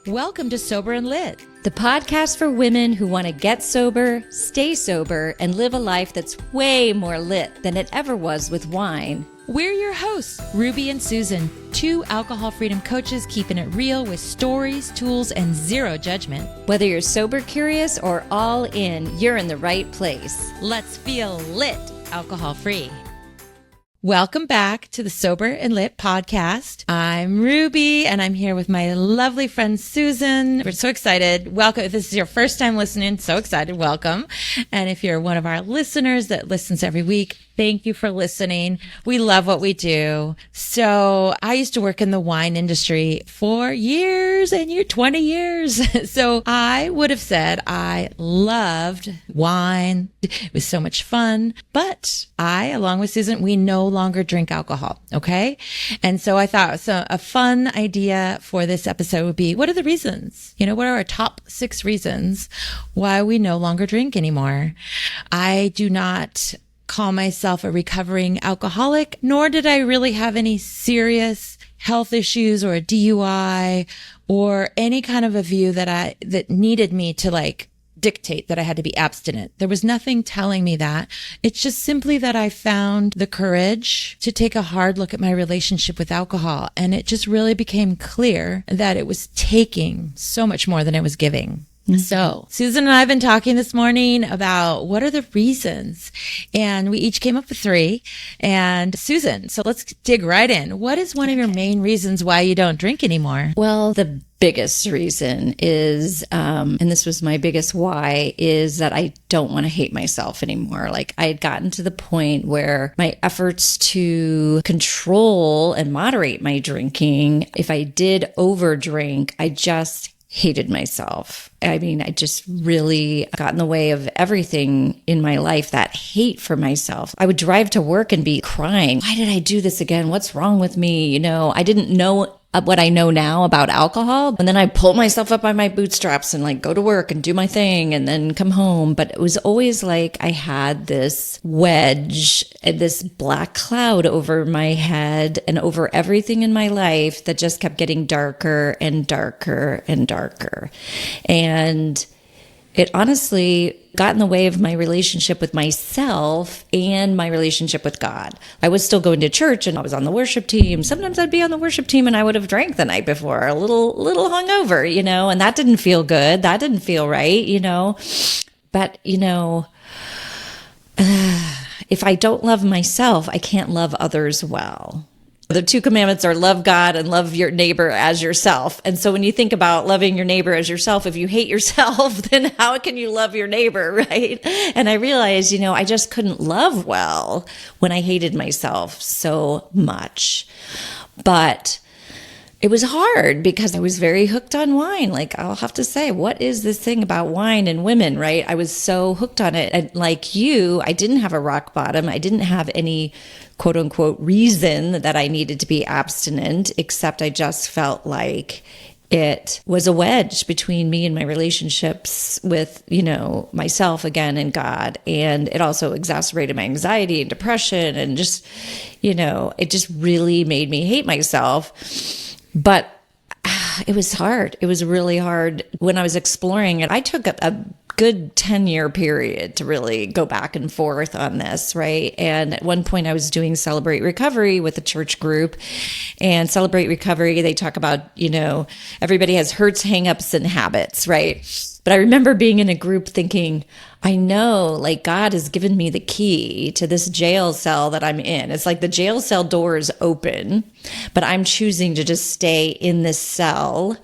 Welcome to Sober and Lit, the podcast for women who want to get sober, stay sober, and live a life that's way more lit than it ever was with wine. We're your hosts, Ruby and Susan, two alcohol freedom coaches keeping it real with stories, tools, and zero judgment. Whether you're sober curious or all in, you're in the right place. Let's feel lit, alcohol free. Welcome back to the Sober and Lit podcast. I'm Ruby and I'm here with my lovely friend Susan. We're so excited. Welcome. If this is your first time listening, so excited. Welcome. And if you're one of our listeners that listens every week, thank you for listening. We love what we do. So I used to work in the wine industry for years and 20 years. So I would have said I loved wine. It was so much fun. But I, along with Susan, we no longer drink alcohol. Okay. And so I thought a fun idea for this episode would be, what are the reasons? What are our top 6 reasons why we no longer drink anymore? I do not call myself a recovering alcoholic, nor did I really have any serious health issues or a DUI or any kind of a view that needed me to dictate that I had to be abstinent. There was nothing telling me that. It's just simply that I found the courage to take a hard look at my relationship with alcohol. And it just really became clear that it was taking so much more than it was giving. Mm-hmm. So Susan and I have been talking this morning about what are the reasons, and we each came up with 3. And Susan, so let's dig right in. What is one of your main reasons why you don't drink anymore? Well, the biggest reason is, and this was my biggest why, is that I don't want to hate myself anymore. I had gotten to the point where my efforts to control and moderate my drinking, if I did overdrink, I just hated myself. I mean, I just really got in the way of everything in my life, that hate for myself. I would drive to work and be crying. Why did I do this again? What's wrong with me? I didn't know what I know now about alcohol. And then I pull myself up by my bootstraps and go to work and do my thing and then come home. But it was always I had this wedge, this black cloud over my head and over everything in my life that just kept getting darker and darker and darker. And it honestly got in the way of my relationship with myself and my relationship with God. I was still going to church and I was on the worship team. Sometimes I'd be on the worship team and I would have drank the night before, a little hungover, and that didn't feel good. That didn't feel right, But, if I don't love myself, I can't love others well. The 2 commandments are love God and love your neighbor as yourself. And so when you think about loving your neighbor as yourself, if you hate yourself, then how can you love your neighbor, right? And I realized, I just couldn't love well when I hated myself so much. But it was hard because I was very hooked on wine. I'll have to say, what is this thing about wine and women, right? I was so hooked on it. And like you, I didn't have a rock bottom. I didn't have any quote unquote reason that I needed to be abstinent, except I just felt like it was a wedge between me and my relationships with, myself again and God. And it also exacerbated my anxiety and depression and just, it just really made me hate myself. But it was hard. It was really hard when I was exploring it. I took a good 10-year period to really go back and forth on this, right? And at one point I was doing Celebrate Recovery with a church group. And Celebrate Recovery, they talk about, everybody has hurts, hangups, and habits, right? But I remember being in a group thinking, I know, God has given me the key to this jail cell that I'm in. It's the jail cell door is open, but I'm choosing to just stay in this cell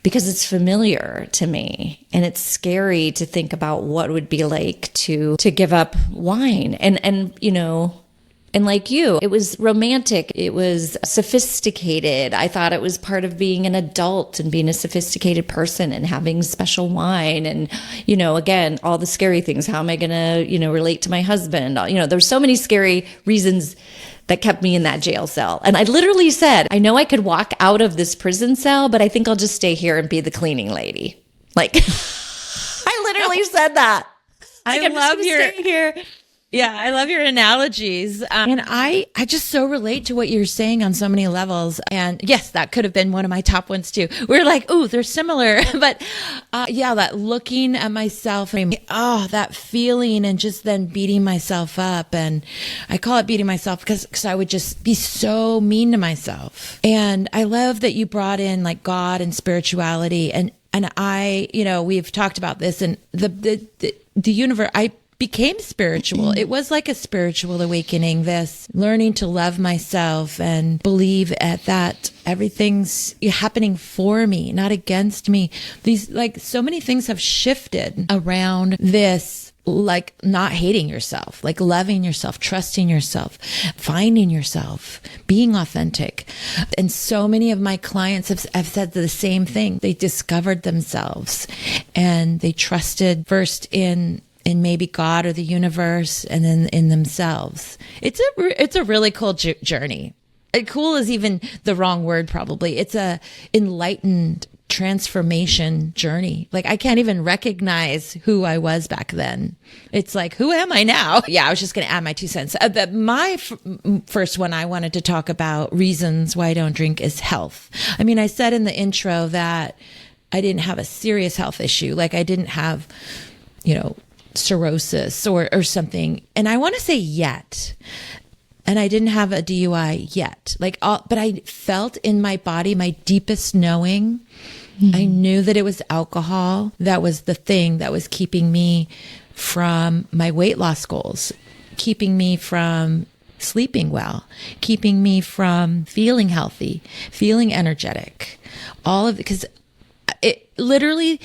because it's familiar to me. And it's scary to think about what it would be like to give up wine. And like you, it was romantic. It was sophisticated. I thought it was part of being an adult and being a sophisticated person and having special wine. And, again, all the scary things. How am I going to, relate to my husband? There's so many scary reasons that kept me in that jail cell. And I literally said, I know I could walk out of this prison cell, but I think I'll just stay here and be the cleaning lady. I literally said that. I love your... stay here Yeah, I love your analogies. And I just so relate to what you're saying on so many levels. And yes, that could have been one of my top ones too. We're like, ooh, they're similar. But yeah, that looking at myself, that feeling and just then beating myself up. And I call it beating myself because I would just be so mean to myself. And I love that you brought in like God and spirituality. And I, we've talked about this and the universe, I became spiritual. It was like a spiritual awakening, this learning to love myself and believe that everything's happening for me, not against me. These, like, so many things have shifted around this, like not hating yourself, like loving yourself, trusting yourself, finding yourself, being authentic. And so many of my clients have said the same thing. They discovered themselves and they trusted first in maybe God or the universe, and then in themselves. It's a really cool journey. Cool is even the wrong word, probably. It's a enlightened transformation journey. Like, I can't even recognize who I was back then. It's like, who am I now? Yeah, I was just going to add my 2 cents. My first one I wanted to talk about reasons why I don't drink is health. I mean, I said in the intro that I didn't have a serious health issue. Like, I didn't have, cirrhosis or something. And I want to say yet. And I didn't have a DUI yet. But I felt in my body, my deepest knowing, I knew that it was alcohol. That was the thing that was keeping me from my weight loss goals, keeping me from sleeping well, keeping me from feeling healthy, feeling energetic, all of it. Because it literally,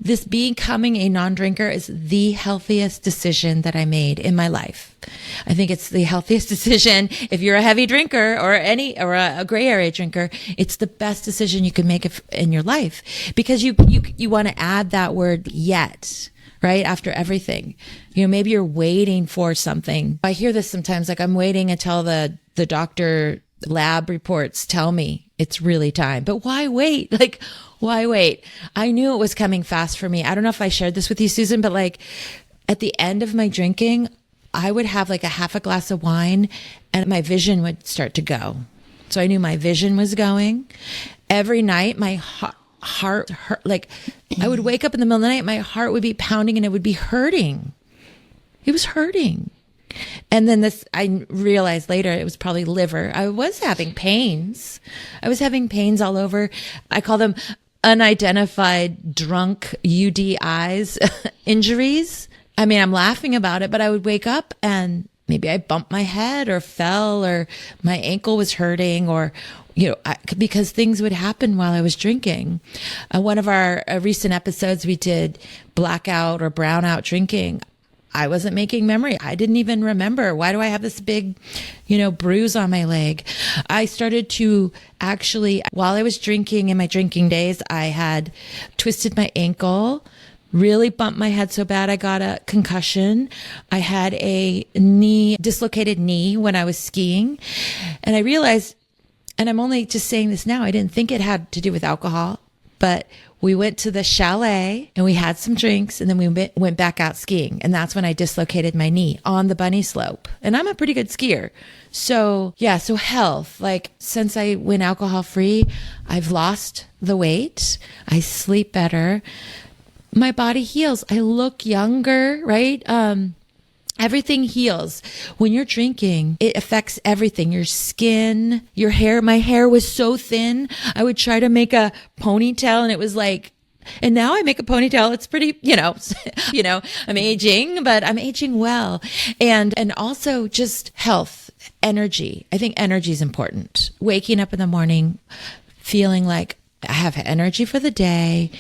this becoming a non-drinker is the healthiest decision that I made in my life. I think it's the healthiest decision. If you're a heavy drinker or a gray area drinker, it's the best decision you can make in your life, because you want to add that word yet, right? After everything, maybe you're waiting for something. I hear this sometimes, like I'm waiting until the doctor lab reports tell me it's really time. But why wait? Like, why wait? I knew it was coming fast for me. I don't know if I shared this with you, Susan, but like at the end of my drinking, I would have like a half a glass of wine and my vision would start to go. So I knew my vision was going. Every night, my heart hurt. Like, I would wake up in the middle of the night, my heart would be pounding and it would be hurting. It was hurting. And then I realized later it was probably liver. I was having pains. I was having pains all over. I call them unidentified drunk UDIs, injuries. I mean, I'm laughing about it, but I would wake up and maybe I bumped my head or fell or my ankle was hurting or, because things would happen while I was drinking. One of our recent episodes, we did blackout or brownout drinking. I wasn't making memory. I didn't even remember. Why do I have this big, bruise on my leg? I started to actually, while I was drinking in my drinking days, I had twisted my ankle, really bumped my head so bad I got a concussion. I had a dislocated knee when I was skiing. And I realized, and I'm only just saying this now, I didn't think it had to do with alcohol, but we went to the chalet and we had some drinks and then we went back out skiing. And that's when I dislocated my knee on the bunny slope. And I'm a pretty good skier. So yeah, so health, like since I went alcohol free, I've lost the weight. I sleep better. My body heals. I look younger, right? Everything heals. When you're drinking, it affects everything. Your skin, your hair. My hair was so thin. I would try to make a ponytail and it was like, and now I make a ponytail. It's pretty, I'm aging, but I'm aging well. And also just health, energy. I think energy is important. Waking up in the morning, feeling like I have energy for the day.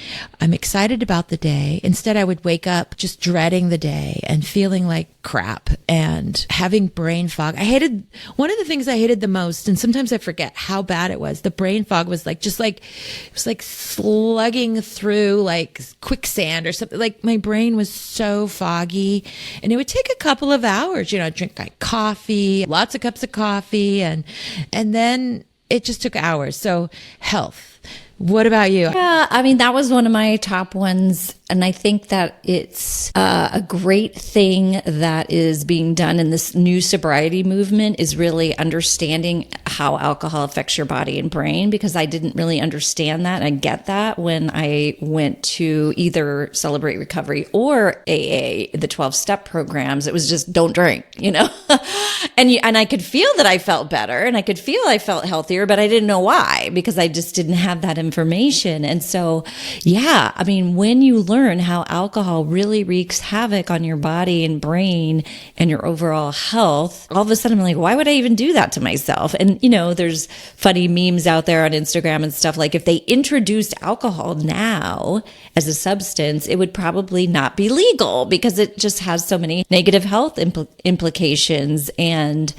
I'm excited about the day. Instead, I would wake up just dreading the day and feeling like crap and having brain fog. One of the things I hated the most, and sometimes I forget how bad it was. The brain fog was it was like slugging through like quicksand or something. Like my brain was so foggy and it would take a couple of hours, I'd drink like coffee, lots of cups of coffee. And then it just took hours. So health. What about you? Yeah, I mean, that was one of my top ones And I think that it's a great thing that is being done in this new sobriety movement is really understanding how alcohol affects your body and brain, because I didn't really understand that and get that when I went to either Celebrate Recovery or AA, the 12-step programs. It was just don't drink, and I could feel that I felt better and I could feel I felt healthier, but I didn't know why, because I just didn't have that information. And so, yeah, I mean, when you learn how alcohol really wreaks havoc on your body and brain and your overall health, all of a sudden I'm like, why would I even do that to myself? And, there's funny memes out there on Instagram and stuff like if they introduced alcohol now as a substance, it would probably not be legal because it just has so many negative health implications. And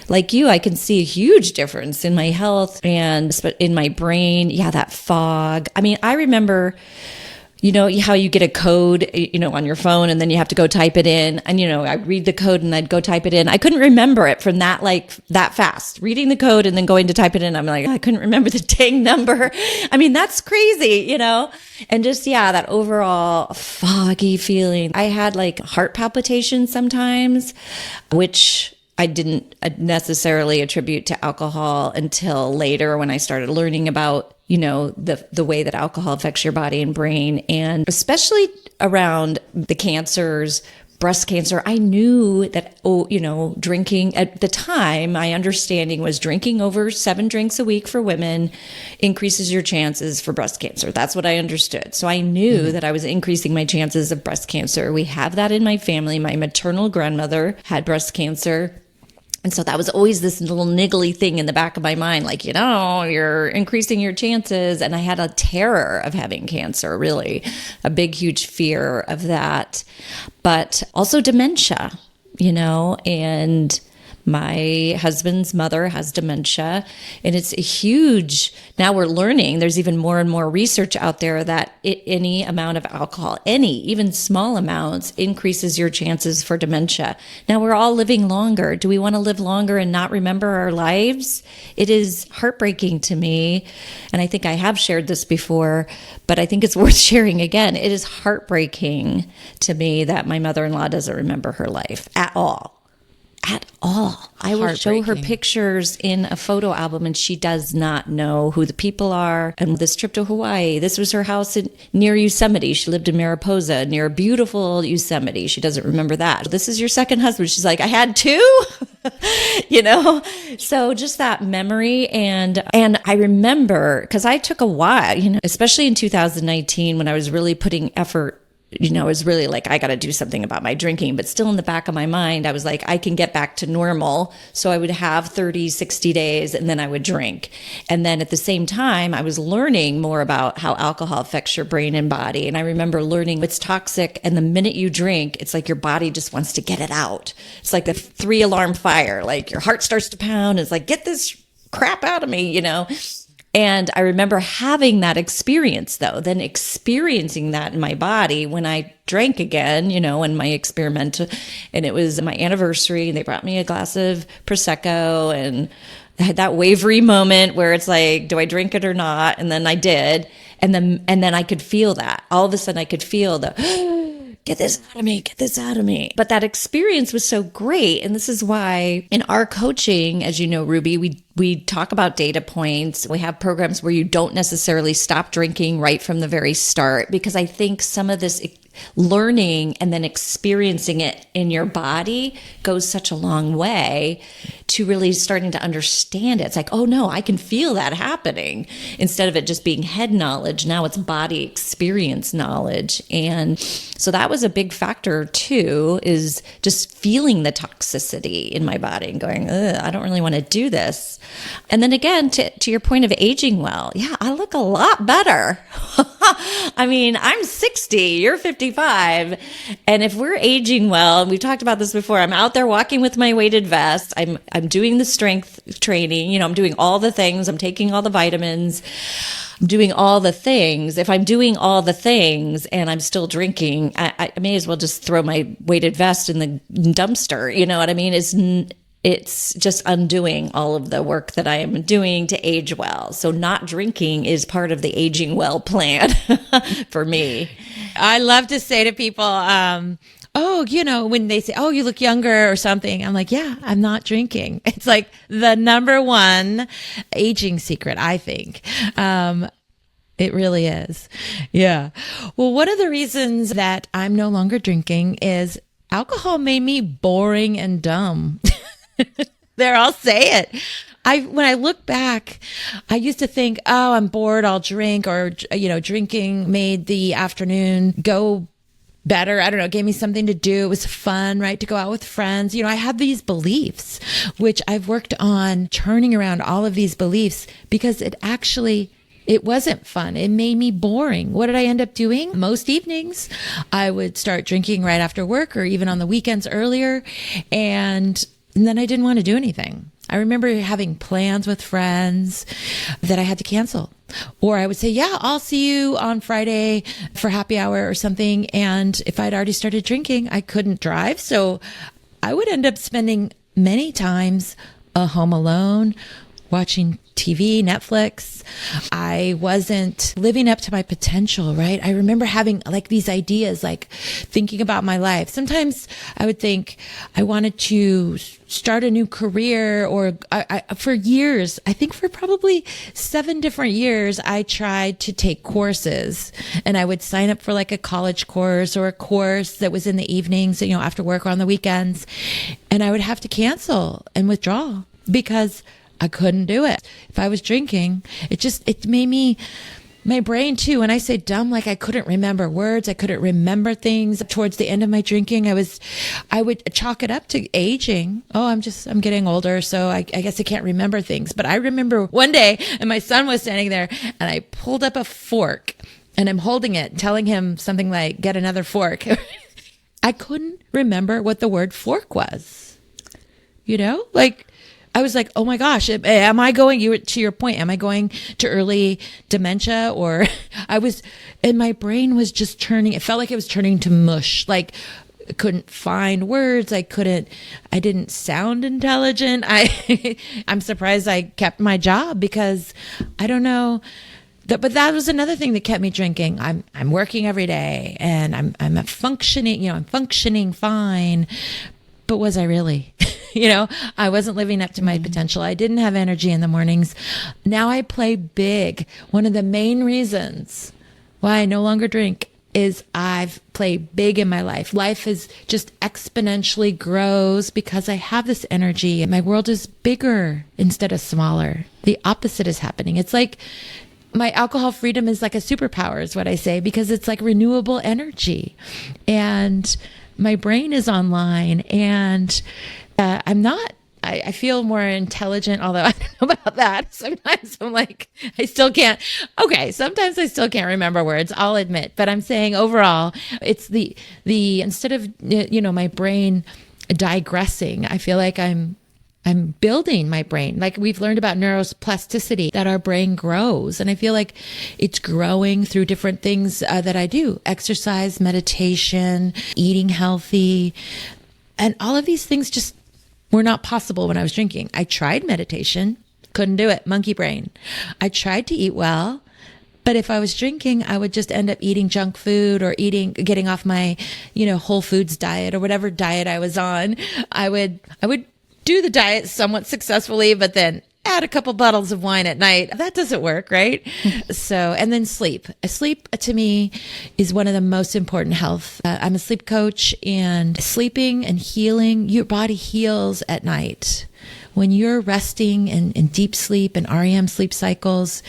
like you, I can see a huge difference in my health and in my brain. Yeah, that fog. I mean, I remember how you get a code, on your phone and then you have to go type it in. And, I'd read the code and I'd go type it in. I couldn't remember it from that fast. Reading the code and then going to type it in. I'm like, I couldn't remember the dang number. I mean, that's crazy, and just, that overall foggy feeling. I had like heart palpitations sometimes, which I didn't necessarily attribute to alcohol until later when I started learning about, the way that alcohol affects your body and brain, and especially around the cancers, breast cancer. I knew that, drinking at the time, my understanding was drinking over 7 drinks a week for women increases your chances for breast cancer. That's what I understood. So I knew that I was increasing my chances of breast cancer. We have that in my family. My maternal grandmother had breast cancer. And so that was always this little niggly thing in the back of my mind, like, you're increasing your chances. And I had a terror of having cancer, really, a big, huge fear of that. But also dementia, and my husband's mother has dementia, and it's a huge, now we're learning, there's even more and more research out there that any amount of alcohol, even small amounts, increases your chances for dementia. Now we're all living longer. Do we want to live longer and not remember our lives? It is heartbreaking to me. And I think I have shared this before, but I think it's worth sharing again. It is heartbreaking to me that my mother-in-law doesn't remember her life at all. At all. I will show her pictures in a photo album and she does not know who the people are. And this trip to Hawaii, this was her house near Yosemite. She lived in Mariposa near beautiful Yosemite. She doesn't remember that. This is your second husband. She's like, I had 2, So just that memory. And I remember, because I took a while, especially in 2019 when I was really putting effort. I was really like, I got to do something about my drinking, but still in the back of my mind, I was like, I can get back to normal. So I would have 30, 60 days and then I would drink. And then at the same time, I was learning more about how alcohol affects your brain and body. And I remember learning it's toxic. And the minute you drink, it's like your body just wants to get it out. It's like the 3-alarm fire, like your heart starts to pound. It's like, get this crap out of me, And I remember having that experience, though, then experiencing that in my body when I drank again, in my experiment. And it was my anniversary, and they brought me a glass of Prosecco, and I had that wavery moment where it's like, do I drink it or not? And then I did. And then I could feel that. All of a sudden I could feel the get this out of me, get this out of me. But that experience was so great. And this is why in our coaching, as you know, Ruby, we talk about data points. We have programs where you don't necessarily stop drinking right from the very start, because I think some of this learning and then experiencing it in your body goes such a long way to really starting to understand it. It's like, oh no, I can feel that happening. Instead of it just being head knowledge, now it's body experience knowledge. And so that was a big factor too, is just feeling the toxicity in my body and going, I don't really want to do this. And then again, to your point of aging well, yeah, I look a lot better. I mean, I'm 60, you're 55. And if we're aging well, and we've talked about this before, I'm out there walking with my weighted vest. I'm doing the strength training. I'm doing all the things. I'm taking all the vitamins. I'm doing all the things. If I'm doing all the things and I'm still drinking, I may as well just throw my weighted vest in the dumpster. You know what I mean? it's just undoing all of the work that I am doing to age well. So not drinking is part of the aging well plan for me. I love to say to people, when they say, oh, you look younger or something, I'm like, yeah, I'm not drinking. It's like the number one aging secret, I think. It really is. Yeah. Well, one of the reasons that I'm no longer drinking is alcohol made me boring and dumb. There, I'll say it. When I look back, I used to think, oh, I'm bored, I'll drink, or, drinking made the afternoon go better. I don't know, gave me something to do. It was fun, right? To go out with friends. I had these beliefs, which I've worked on turning around all of these beliefs because it wasn't fun. It made me boring. What did I end up doing? Most evenings, I would start drinking right after work or even on the weekends earlier. And then I didn't want to do anything. I remember having plans with friends that I had to cancel. Or I would say, yeah, I'll see you on Friday for happy hour or something. And if I'd already started drinking, I couldn't drive. So I would end up spending many times home alone, watching TV, Netflix. I wasn't living up to my potential, right? I remember having like these ideas, like thinking about my life. Sometimes I would think I wanted to start a new career, or for years, I think for probably 7 different years, I tried to take courses, and I would sign up for like a college course or a course that was in the evenings, after work or on the weekends. And I would have to cancel and withdraw because I couldn't do it. If I was drinking, it made me, my brain too, when I say dumb, like I couldn't remember words, I couldn't remember things. Towards the end of my drinking, I would chalk it up to aging. Oh, I'm getting older, so I guess I can't remember things. But I remember one day, and my son was standing there, and I pulled up a fork, and I'm holding it, telling him something like, get another fork. I couldn't remember what the word fork was. I was like, oh my gosh, am I going, to your point, am I going to early dementia? Or and my brain was just it felt like it was turning to mush. Like I couldn't find words. I didn't sound intelligent. I'm surprised I kept my job because I don't know. But that was another thing that kept me drinking. I'm working every day and I'm functioning, I'm functioning fine. But was I really? I wasn't living up to my potential. I didn't have energy in the mornings. Now I play big. One of the main reasons why I no longer drink is I've played big in my life. Life is just exponentially grows because I have this energy. My world is bigger instead of smaller. The opposite is happening. It's like my alcohol freedom is like a superpower is what I say, because it's like renewable energy. And my brain is online, and I feel more intelligent, although I don't know about that. Sometimes I'm like, sometimes I still can't remember words, I'll admit. But I'm saying overall, it's the instead of, my brain digressing, I feel like I'm building my brain. Like we've learned about neuroplasticity, that our brain grows. And I feel like it's growing through different things that I do. Exercise, meditation, eating healthy. And all of these things just were not possible when I was drinking. I tried meditation, couldn't do it. Monkey brain. I tried to eat well. But if I was drinking, I would just end up eating junk food or getting off my, Whole Foods diet or whatever diet I was on. I would do the diet somewhat successfully, but then add a couple bottles of wine at night. That doesn't work, right? And then sleep. Sleep to me is one of the most important health. I'm a sleep coach, and sleeping and healing, your body heals at night. When you're resting in deep sleep and REM sleep cycles,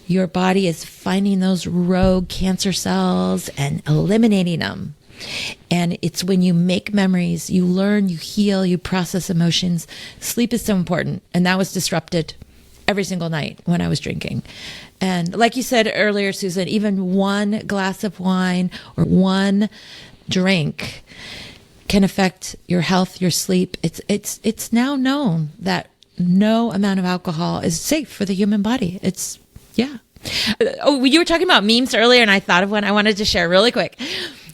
your body is finding those rogue cancer cells and eliminating them. And it's when you make memories, you learn, you heal, you process emotions. Sleep is so important. And that was disrupted every single night when I was drinking. And like you said earlier, Susan, even one glass of wine or one drink can affect your health, your sleep. It's now known that no amount of alcohol is safe for the human body. Yeah. Oh, you were talking about memes earlier, and I thought of one I wanted to share really quick.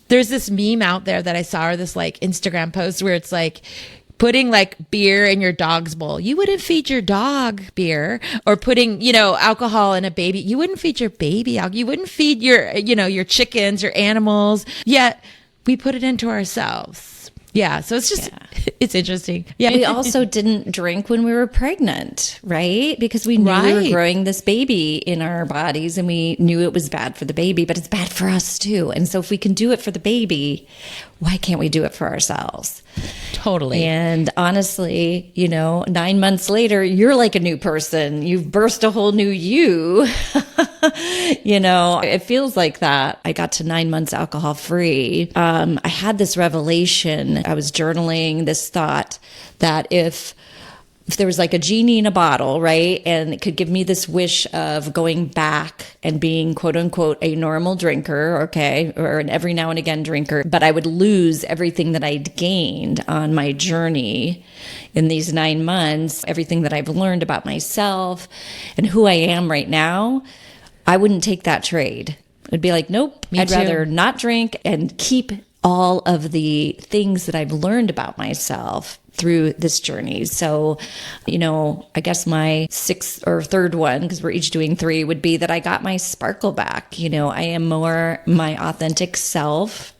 There's this meme out there that I saw, or this like Instagram post where it's like, putting like beer in your dog's bowl. You wouldn't feed your dog beer, or putting, alcohol in a baby. You wouldn't feed your baby alcohol. You wouldn't feed your chickens, your animals. Yet we put it into ourselves. Yeah. So it's just, it's interesting. Yeah. We also didn't drink when we were pregnant, right? Because we knew we were growing this baby in our bodies, and we knew it was bad for the baby, but it's bad for us too. And so if we can do it for the baby, why can't we do it for ourselves? Totally. And honestly, 9 months later, you're like a new person. You've burst a whole new you. It feels like that. I got to 9 months alcohol free. I had this revelation. I was journaling this thought that if there was like a genie in a bottle, right? And it could give me this wish of going back and being quote unquote a normal drinker, okay, or an every now and again drinker, but I would lose everything that I'd gained on my journey in these 9 months, everything that I've learned about myself and who I am right now. I wouldn't take that trade. I'd be like, nope, I'd rather not drink and keep all of the things that I've learned about myself through this journey. So, I guess my sixth or third one, because we're each doing 3, would be that I got my sparkle back. I am more my authentic self.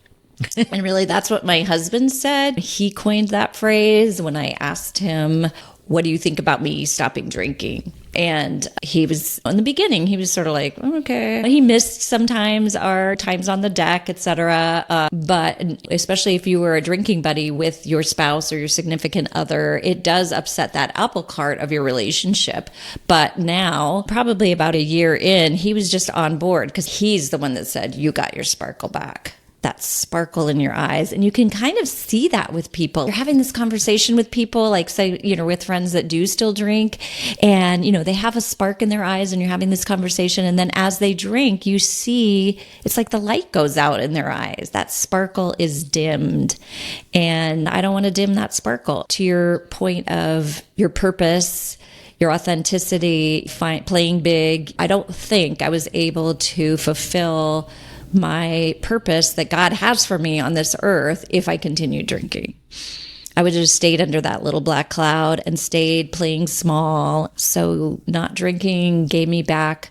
And really, that's what my husband said. He coined that phrase when I asked him, what do you think about me stopping drinking? And he was, in the beginning, he was sort of like, okay. He missed sometimes our times on the deck, etc. But especially if you were a drinking buddy with your spouse or your significant other, it does upset that apple cart of your relationship. But now, probably about a year in, he was just on board because he's the one that said, you got your sparkle back. That sparkle in your eyes. And you can kind of see that with people. You're having this conversation with people, like say, with friends that do still drink, and, they have a spark in their eyes, and you're having this conversation. And then as they drink, you see, it's like the light goes out in their eyes. That sparkle is dimmed. And I don't want to dim that sparkle. To your point of your purpose, your authenticity, playing big, I don't think I was able to fulfill my purpose that God has for me on this earth if I continued drinking. I would have just stayed under that little black cloud and stayed playing small. So not drinking gave me back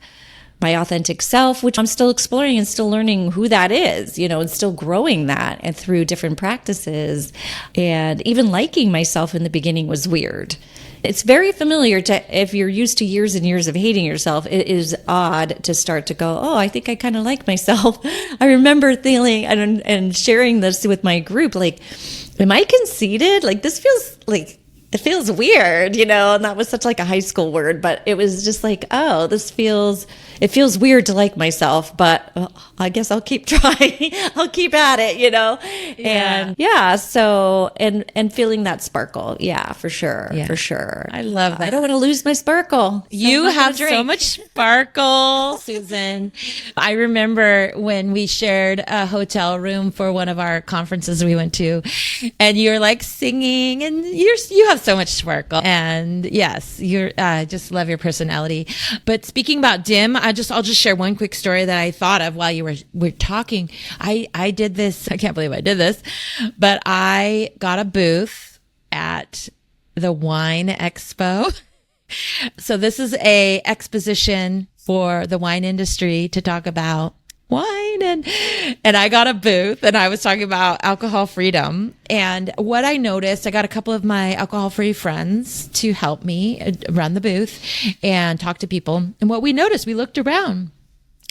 my authentic self, which I'm still exploring and still learning who that is, and still growing that and through different practices. And even liking myself in the beginning was weird. It's very familiar to, if you're used to years and years of hating yourself, it is odd to start to go, oh, I think I kind of like myself. I remember feeling and sharing this with my group, like, am I conceited? Like, this feels like, it feels weird, and that was such like a high school word, but it was just like, oh, it feels weird to like myself, but I guess I'll keep trying. I'll keep at it, And so, and feeling that sparkle. Yeah, for sure. Yeah. For sure. I love that. I don't want to lose my sparkle. So you have so much sparkle, Susan. I remember when we shared a hotel room for one of our conferences we went to, and you're like singing, and you have so much sparkle. And yes, I just love your personality. But speaking about dim, I'll just share one quick story that I thought of while you were talking. I did this. I can't believe I did this, but I got a booth at the Wine Expo. So this is a exposition for the wine industry to talk about wine, and I got a booth, and I was talking about alcohol freedom. And what I noticed, I got a couple of my alcohol-free friends to help me run the booth and talk to people. And what we noticed, we looked around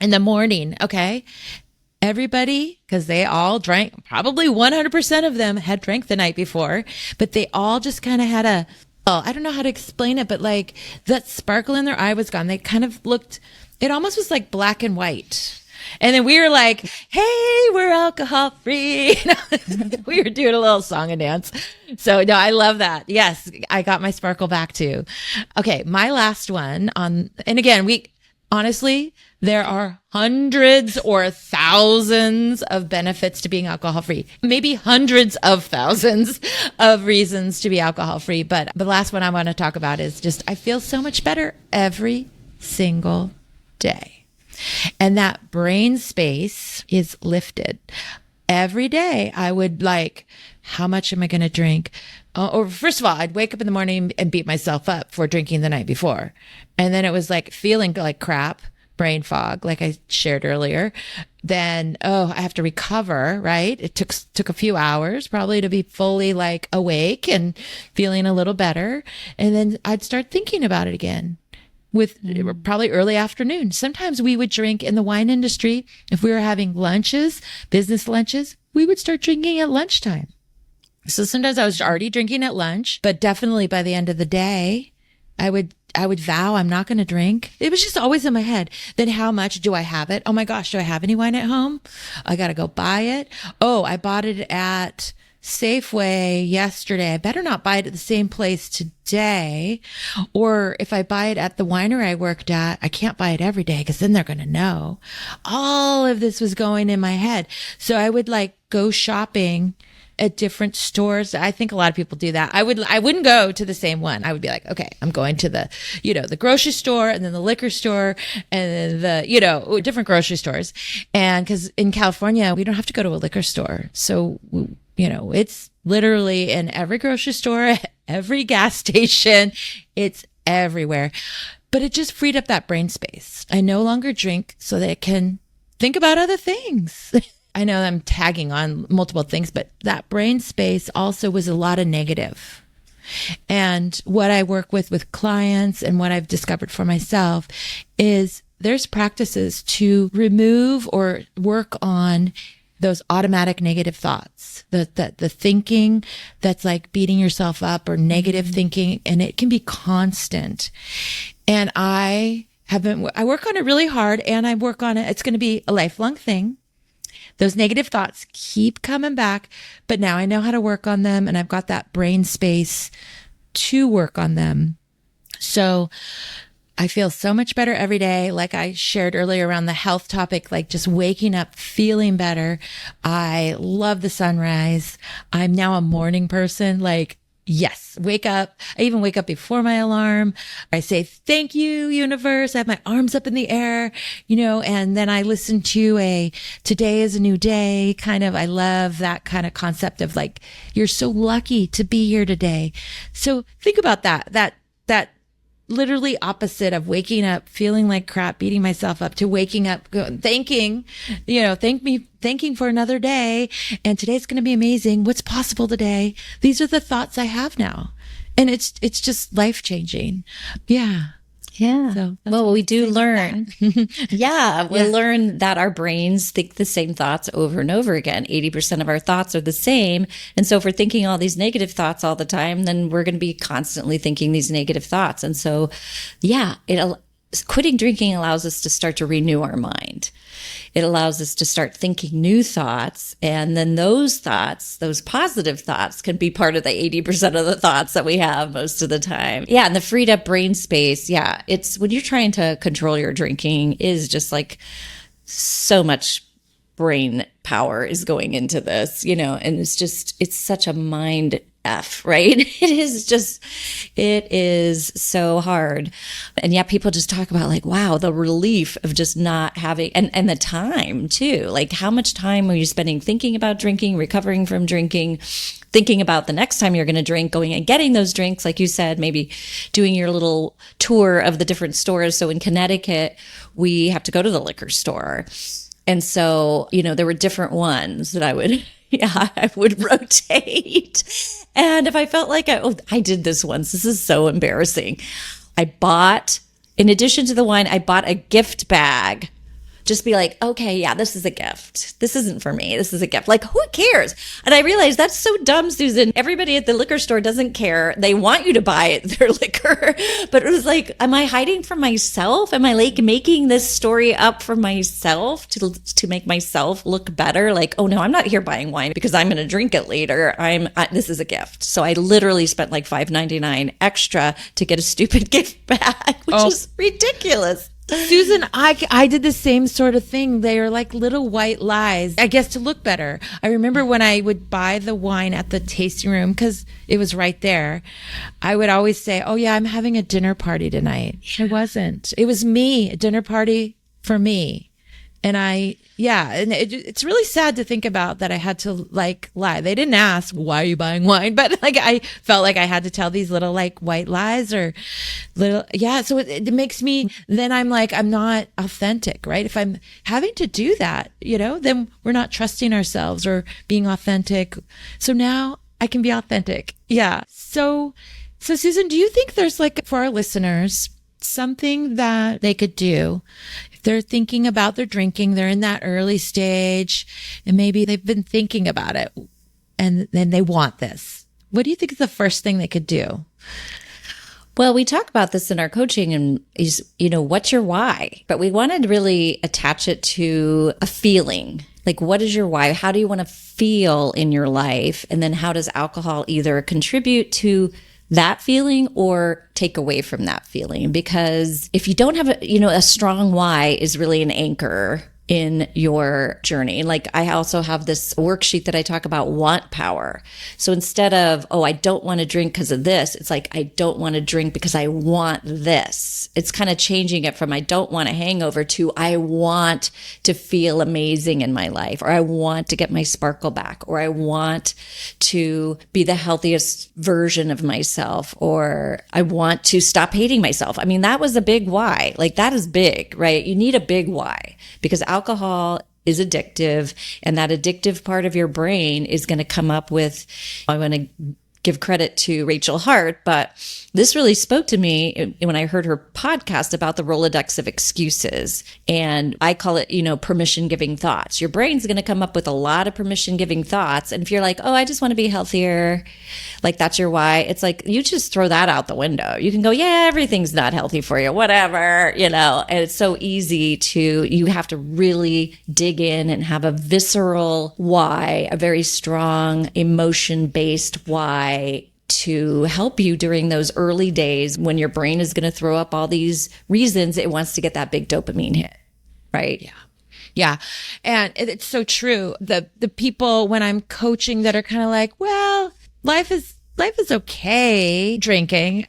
in the morning, okay? Everybody, because they all drank, probably 100% of them had drank the night before, but they all just kind of had I don't know how to explain it, but like that sparkle in their eye was gone. They kind of looked, it almost was like black and white. And then we were like, hey, we're alcohol free. We were doing a little song and dance. So no, I love that. Yes, I got my sparkle back too. Okay, my last one and again, honestly, there are hundreds or thousands of benefits to being alcohol free, maybe hundreds of thousands of reasons to be alcohol free. But the last one I want to talk about is just, I feel so much better every single day. And that brain space is lifted. Every day I would how much am I going to drink? Or first of all, I'd wake up in the morning and beat myself up for drinking the night before. And then it was like feeling like crap, brain fog, like I shared earlier. Then, I have to recover, right? It took a few hours probably to be fully like awake and feeling a little better. And then I'd start thinking about it again with probably early afternoon. Sometimes we would drink in the wine industry. If we were having lunches, business lunches, we would start drinking at lunchtime. So sometimes I was already drinking at lunch, but definitely by the end of the day, I would vow I'm not going to drink. It was just always in my head. Then how much do I have it? Oh my gosh, do I have any wine at home? I got to go buy it. Oh, I bought it at Safeway yesterday. I better not buy it at the same place today. Or if I buy it at the winery I worked at, I can't buy it every day because then they're going to know. All of this was going in my head. So I would like go shopping at different stores. I think a lot of people do that. I wouldn't go to the same one. I would be like, okay, I'm going to the grocery store and then the liquor store and then the different grocery stores. And because in California, we don't have to go to a liquor store. So, it's literally in every grocery store, every gas station, it's everywhere. But it just freed up that brain space. I no longer drink so that I can think about other things. I know I'm tagging on multiple things, but that brain space also was a lot of negative. And what I work with clients and what I've discovered for myself is there's practices to remove or work on those automatic negative thoughts, the thinking that's like beating yourself up or negative thinking, and it can be constant. And I work on it really hard, and I work on it. It's going to be a lifelong thing. Those negative thoughts keep coming back, but now I know how to work on them, and I've got that brain space to work on them. So I feel so much better every day. Like I shared earlier around the health topic, like just waking up, feeling better. I love the sunrise. I'm now a morning person. Like, yes, wake up. I even wake up before my alarm. I say, thank you, universe. I have my arms up in the air, and then I listen to today is a new day kind of. I love that kind of concept of like, you're so lucky to be here today. So think about that literally opposite of waking up, feeling like crap, beating myself up, to waking up, thanking for another day. And today's going to be amazing. What's possible today? These are the thoughts I have now. And it's just life changing. Yeah. Yeah. So well, we do learn. Yeah. We learn that our brains think the same thoughts over and over again. 80% of our thoughts are the same. And so if we're thinking all these negative thoughts all the time, then we're going to be constantly thinking these negative thoughts. And so, quitting drinking allows us to start to renew our mind. It allows us to start thinking new thoughts. And then those thoughts, those positive thoughts, can be part of the 80% of the thoughts that we have most of the time. Yeah. And the freed up brain space. Yeah. It's when you're trying to control your drinking is just like so much brain power is going into this, and it's such a mind F, right? It is so hard. And yet people just talk about like, wow, the relief of just not having, and the time too. Like how much time are you spending thinking about drinking, recovering from drinking, thinking about the next time you're going to drink, going and getting those drinks, like you said, maybe doing your little tour of the different stores. So in Connecticut, we have to go to the liquor store. And so, there were different ones that I would rotate. And if I felt like I did this once, this is so embarrassing. In addition to the wine, I bought a gift bag. Just be like, okay, yeah, this is a gift. This isn't for me. This is a gift. Like, who cares? And I realized that's so dumb, Susan. Everybody at the liquor store doesn't care. They want you to buy their liquor. But it was like, am I hiding from myself? Am I like making this story up for myself to make myself look better? Like, oh no, I'm not here buying wine because I'm going to drink it later. This is a gift. So I literally spent like $5.99 extra to get a stupid gift bag, which is ridiculous. Susan, I did the same sort of thing. They are like little white lies, I guess, to look better. I remember when I would buy the wine at the tasting room, because it was right there, I would always say, oh yeah, I'm having a dinner party tonight. I wasn't. It was me, a dinner party for me. And it's really sad to think about that I had to like lie. They didn't ask, why are you buying wine? But like, I felt like I had to tell these little like white lies or so it makes me, then I'm like, I'm not authentic, right? If I'm having to do that, then we're not trusting ourselves or being authentic. So now I can be authentic. Yeah. So Susan, do you think there's like, for our listeners, something that they could do if they're thinking about their drinking, they're in that early stage and maybe they've been thinking about it and then they want this? What do you think is the first thing they could do? Well, we talk about this in our coaching and what's your why? But we wanted to really attach it to a feeling. Like, what is your why? How do you want to feel in your life? And then how does alcohol either contribute to that feeling or take away from that feeling? Because if you don't have a strong why is really an anchor in your journey. Like, I also have this worksheet that I talk about want power. So instead of, I don't want to drink because of this, it's like, I don't want to drink because I want this. It's kind of changing it from I don't want a hangover to I want to feel amazing in my life, or I want to get my sparkle back, or I want to be the healthiest version of myself, or I want to stop hating myself. I mean, that was a big why. Like, that is big, right? You need a big why, because alcohol is addictive, and that addictive part of your brain is going to come up with, I want to give credit to Rachel Hart, but this really spoke to me when I heard her podcast about the Rolodex of excuses. And I call it, permission giving thoughts. Your brain's going to come up with a lot of permission giving thoughts. And if you're like, I just want to be healthier, like that's your why, it's like, you just throw that out the window. You can go, yeah, everything's not healthy for you, whatever, and it's so easy you have to really dig in and have a visceral why, a very strong emotion-based why, to help you during those early days when your brain is going to throw up all these reasons it wants to get that big dopamine hit, right? Yeah. Yeah. And it's so true. The people when I'm coaching that are kind of like, well, life is okay drinking.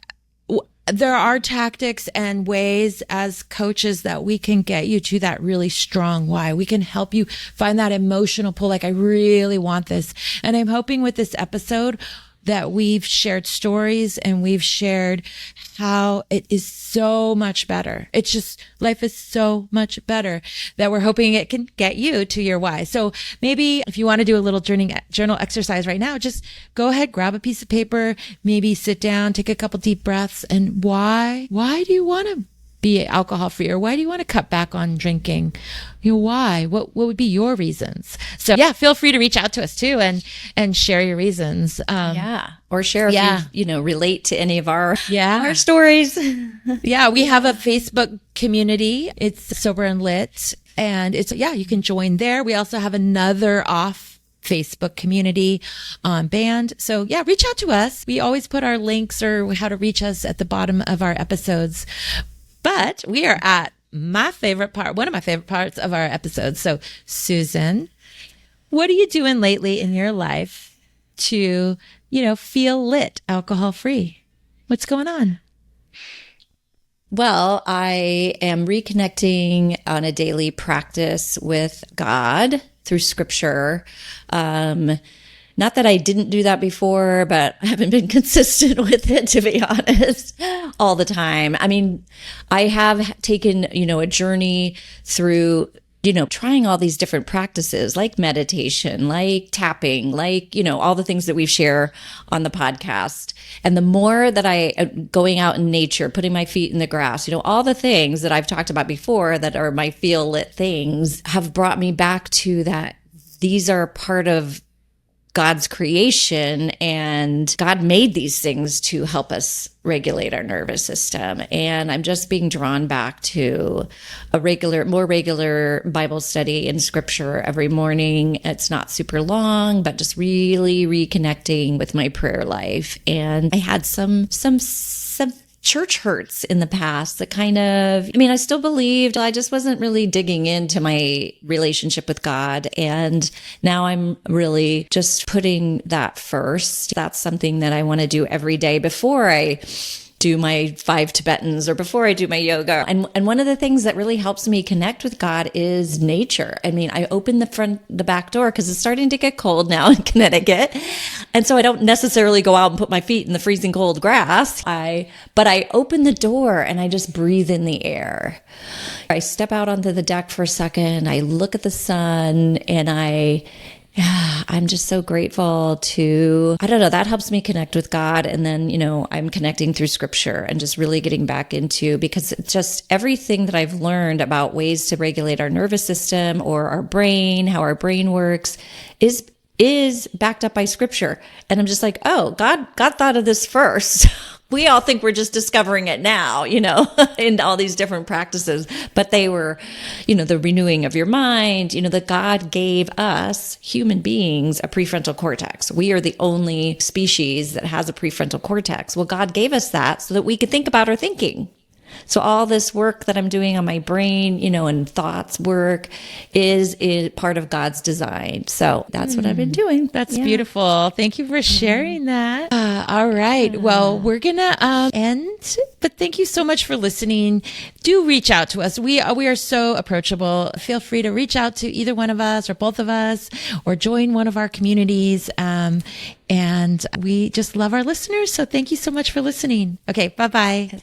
There are tactics and ways as coaches that we can get you to that really strong why. We can help you find that emotional pull. Like, I really want this. And I'm hoping with this episode that we've shared stories and we've shared how it is so much better. It's just, life is so much better that we're hoping it can get you to your why. So maybe if you want to do a little journal exercise right now, just go ahead, grab a piece of paper, maybe sit down, take a couple deep breaths. And why do you want to be alcohol free, or why do you want to cut back on drinking? Why? What would be your reasons? So yeah, feel free to reach out to us too and share your reasons. Or share if you relate to any of our stories. Yeah, we have a Facebook community. It's Sober and Lit, and you can join there. We also have another off Facebook community on Band. So yeah, reach out to us. We always put our links or how to reach us at the bottom of our episodes. But we are at one of my favorite parts of our episodes. So Susan, what are you doing lately in your life to, feel lit, alcohol free? What's going on? Well, I am reconnecting on a daily practice with God through scripture. Not that I didn't do that before, but I haven't been consistent with it, to be honest, all the time. I mean, I have taken, a journey through, trying all these different practices like meditation, like tapping, like, all the things that we share on the podcast. And the more that I going out in nature, putting my feet in the grass, all the things that I've talked about before that are my feel lit things have brought me back to that. These are part of God's creation, and God made these things to help us regulate our nervous system. And I'm just being drawn back to a more regular Bible study in scripture every morning. It's not super long, but just really reconnecting with my prayer life. And I had some church hurts in the past that I still believed, I just wasn't really digging into my relationship with God. And now I'm really just putting that first. That's something that I want to do every day before I do my 5 Tibetans or before I do my yoga. And one of the things that really helps me connect with God is nature. I mean, I open the back door because it's starting to get cold now in Connecticut. And so I don't necessarily go out and put my feet in the freezing cold grass. But I open the door and I just breathe in the air. I step out onto the deck for a second. I look at the sun and I'm just so grateful to, I don't know, that helps me connect with God. And then, I'm connecting through scripture and just really getting back into, because it's just everything that I've learned about ways to regulate our nervous system or our brain, how our brain works is backed up by scripture. And I'm just like, oh, God thought of this first. We all think we're just discovering it now, in all these different practices, but they were, the renewing of your mind, that God gave us human beings a prefrontal cortex. We are the only species that has a prefrontal cortex. Well, God gave us that so that we could think about our thinking. So all this work that I'm doing on my brain, and thoughts work is part of God's design. So that's what I've been doing. That's beautiful. Thank you for sharing that. All right. Well, we're going to end, but thank you so much for listening. Do reach out to us. We are so approachable. Feel free to reach out to either one of us or both of us, or join one of our communities. And we just love our listeners. So thank you so much for listening. Okay. Bye-bye.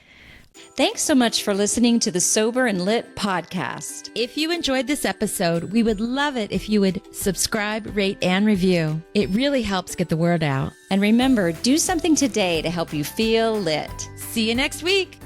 Thanks so much for listening to the Sober and Lit podcast. If you enjoyed this episode, we would love it if you would subscribe, rate, and review. It really helps get the word out. And remember, do something today to help you feel lit. See you next week.